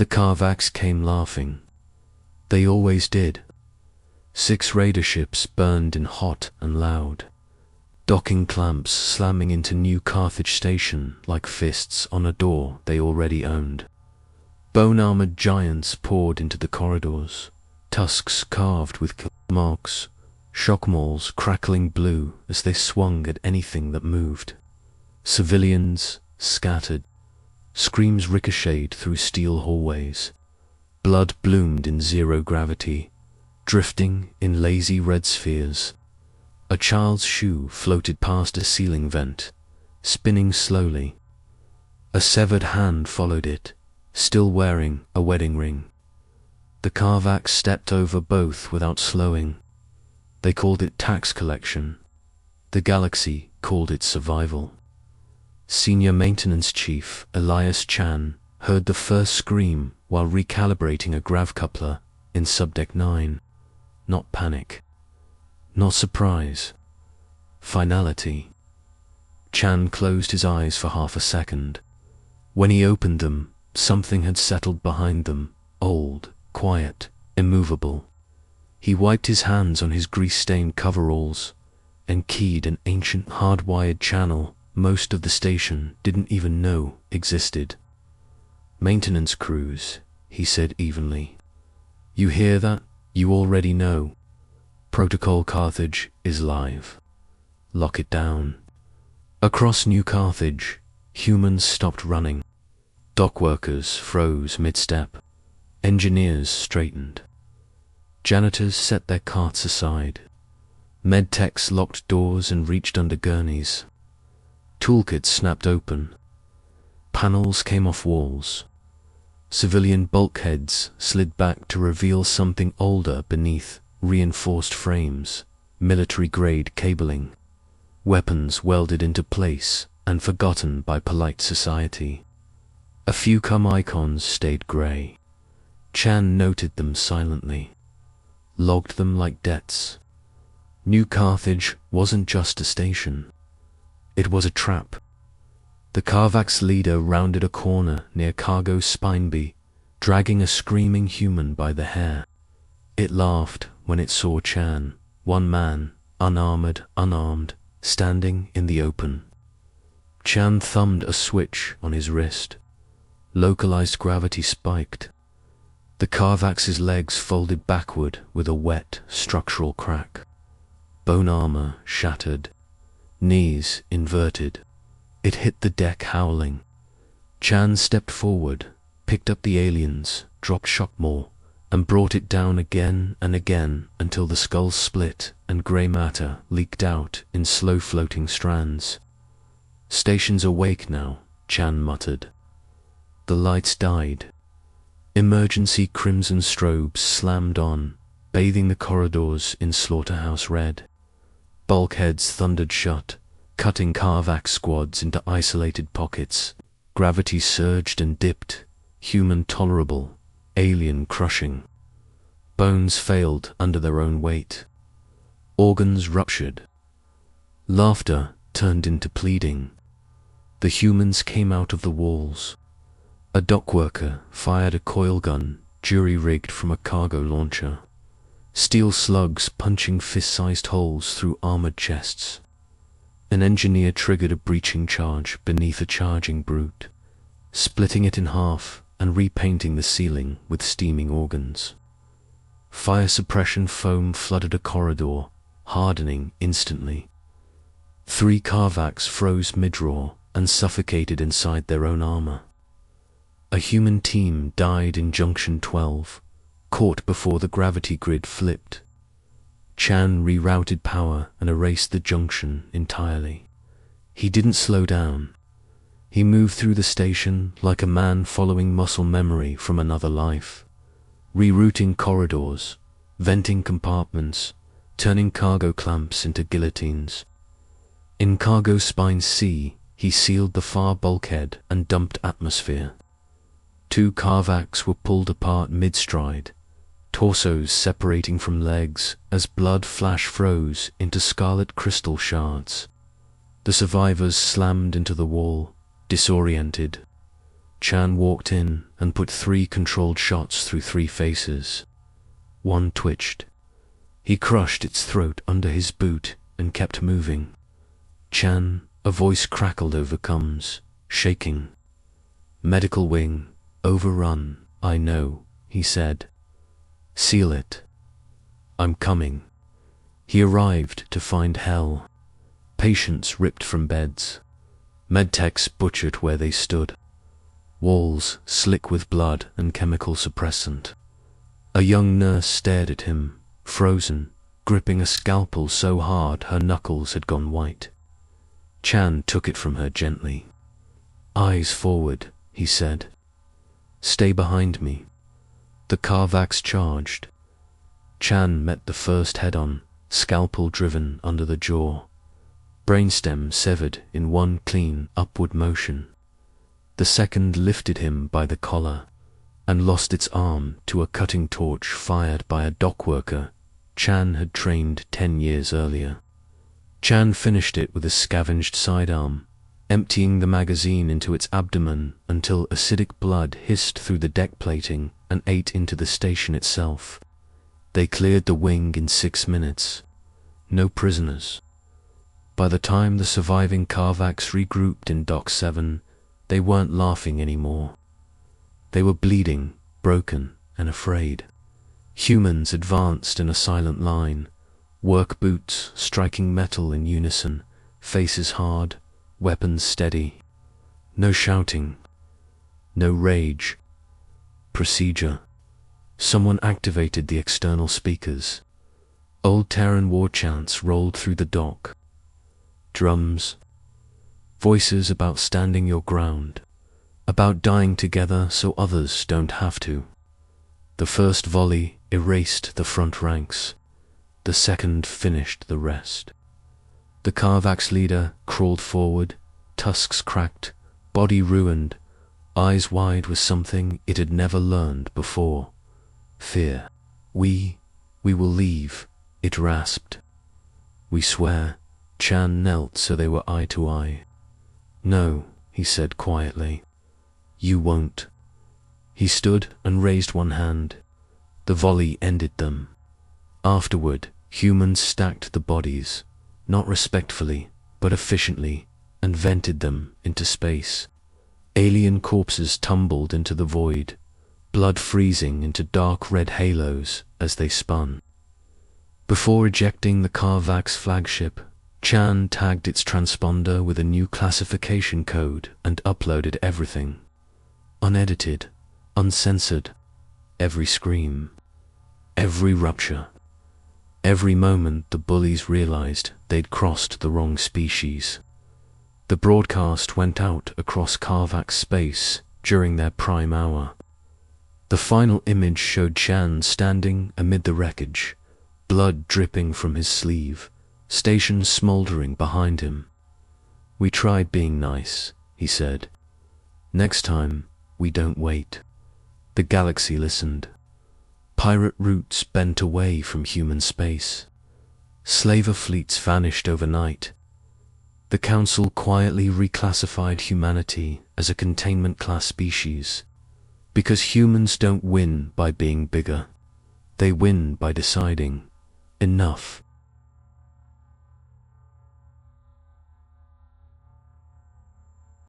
The Kharvax came laughing. They always did. 6 raider ships burned in hot and loud. Docking clamps slamming into new Carthage Station like fists on a door they already owned. Bone-armored giants poured into the corridors, tusks carved with kill marks, shock mauls crackling blue as they swung at anything that moved. Civilians scattered. Screams ricocheted through steel hallways. Blood bloomed in zero gravity, drifting in lazy red spheres. A child's shoe floated past a ceiling vent, spinning slowly. A severed hand followed it, still wearing a wedding ring. The Kharvax stepped over both without slowing. They called it tax collection. The galaxy called it survival. Senior Maintenance Chief Elias Chan heard the first scream while recalibrating a grav coupler in Subdeck 9. Not panic. Not surprise. Finality. Chan closed his eyes for half a second. When he opened them, something had settled behind them, old, quiet, immovable. He wiped his hands on his grease-stained coveralls and keyed an ancient hardwired channel most of the station didn't even know existed. Maintenance crews, he said evenly. You hear that? You already know. Protocol Carthage is live. Lock it down. Across New Carthage, humans stopped running. Dock workers froze mid-step. Engineers straightened. Janitors set their carts aside. Medtechs locked doors and reached under gurneys. Toolkits snapped open. Panels came off walls. Civilian bulkheads slid back to reveal something older beneath reinforced frames, military-grade cabling. Weapons welded into place and forgotten by polite society. A few icons stayed grey. Chan noted them silently, logged them like debts. New Carthage wasn't just a station. It was a trap. The Kharvax leader rounded a corner near Cargo Spineby, dragging a screaming human by the hair. It laughed when it saw Chan, one man, unarmored, unarmed, standing in the open. Chan thumbed a switch on his wrist. Localized gravity spiked. The Kharvax's legs folded backward with a wet, structural crack. Bone armor shattered. Knees inverted. It hit the deck howling. Chan stepped forward, picked up the aliens, dropped shock maul, and brought it down again and again until the skull split and grey matter leaked out in slow-floating strands. Station's awake now, Chan muttered. The lights died. Emergency crimson strobes slammed on, bathing the corridors in slaughterhouse red. Bulkheads thundered shut, cutting Kharvax squads into isolated pockets. Gravity surged and dipped, human tolerable, alien crushing. Bones failed under their own weight. Organs ruptured. Laughter turned into pleading. The humans came out of the walls. A dock worker fired a coil gun, jury-rigged from a cargo launcher. Steel slugs punching fist-sized holes through armored chests. An engineer triggered a breaching charge beneath a charging brute, splitting it in half and repainting the ceiling with steaming organs. Fire suppression foam flooded a corridor, hardening instantly. 3 Kharvax froze mid-roar and suffocated inside their own armor. A human team died in Junction 12, caught before the gravity grid flipped. Chan rerouted power and erased the junction entirely. He didn't slow down. He moved through the station like a man following muscle memory from another life, rerouting corridors, venting compartments, turning cargo clamps into guillotines. In Cargo Spine C, he sealed the far bulkhead and dumped atmosphere. 2 Kharvax were pulled apart mid-stride, torsos separating from legs as blood flash froze into scarlet crystal shards. The survivors slammed into the wall, disoriented. Chan walked in and put 3 controlled shots through 3 faces. One twitched. He crushed its throat under his boot and kept moving. Chan, a voice crackled over comms, shaking. Medical wing, overrun, I know, he said. Seal it. I'm coming. He arrived to find hell. Patients ripped from beds. Medtechs butchered where they stood. Walls slick with blood and chemical suppressant. A young nurse stared at him, frozen, gripping a scalpel so hard her knuckles had gone white. Chan took it from her gently. Eyes forward, he said. Stay behind me. The Kharvax charged. Chan met the first head-on, scalpel driven under the jaw. Brainstem severed in one clean upward motion. The second lifted him by the collar and lost its arm to a cutting torch fired by a dock worker Chan had trained 10 years earlier. Chan finished it with a scavenged sidearm, emptying the magazine into its abdomen until acidic blood hissed through the deck plating and ate into the station itself. They cleared the wing in 6 minutes. No prisoners. By the time the surviving Kharvax regrouped in Dock 7, they weren't laughing anymore. They were bleeding, broken, and afraid. Humans advanced in a silent line, work boots striking metal in unison, faces hard, weapons steady. No shouting. No rage. Procedure. Someone activated the external speakers. Old Terran war chants rolled through the dock. Drums. Voices about standing your ground. About dying together so others don't have to. The first volley erased the front ranks. The second finished the rest. The Kharvax leader crawled forward, tusks cracked, body ruined, eyes wide with something it had never learned before. Fear. We will leave, it rasped. We swear. Chan knelt so they were eye to eye. No, he said quietly. You won't. He stood and raised one hand. The volley ended them. Afterward, humans stacked the bodies, not respectfully, but efficiently, and vented them into space. Alien corpses tumbled into the void, blood freezing into dark red halos as they spun. Before ejecting the Kharvax flagship, Chan tagged its transponder with a new classification code and uploaded everything. Unedited, uncensored, every scream, every rupture. Every moment the bullies realized they'd crossed the wrong species. The broadcast went out across Kharvax space during their prime hour. The final image showed Chan standing amid the wreckage, blood dripping from his sleeve, station smoldering behind him. We tried being nice, he said. Next time, we don't wait. The galaxy listened. Pirate routes bent away from human space. Slaver fleets vanished overnight. The Council quietly reclassified humanity as a containment class species, because humans don't win by being bigger. They win by deciding, enough.